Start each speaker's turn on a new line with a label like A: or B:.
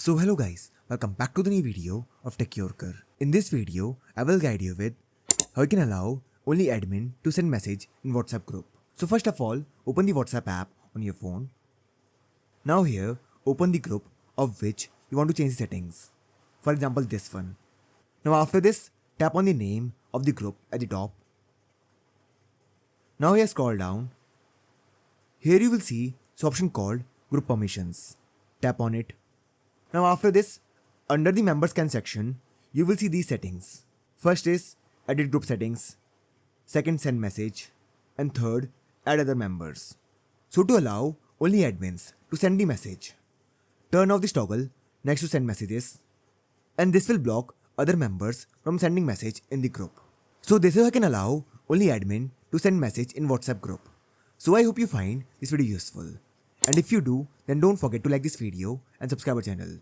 A: So hello guys, welcome back to the new video of Tech Yorker. In this video, I will guide you with how you can allow only admin to send message in WhatsApp group. So first of all, open the WhatsApp app on your phone. Now here, open the group of which you want to change the settings. For example, this one. Now after this, tap on the name of the group at the top. Now here scroll down. Here you will see this option called group permissions. Tap on it. Now after this, under the member scan section, you will see these settings. First is edit group settings, second send message, and third add other members. So to allow only admins to send the message, turn off this toggle next to send messages, and this will block other members from sending message in the group. So this is how I can allow only admin to send message in WhatsApp group. So I hope you find this video useful. And if you do, then don't forget to like this video and subscribe our channel.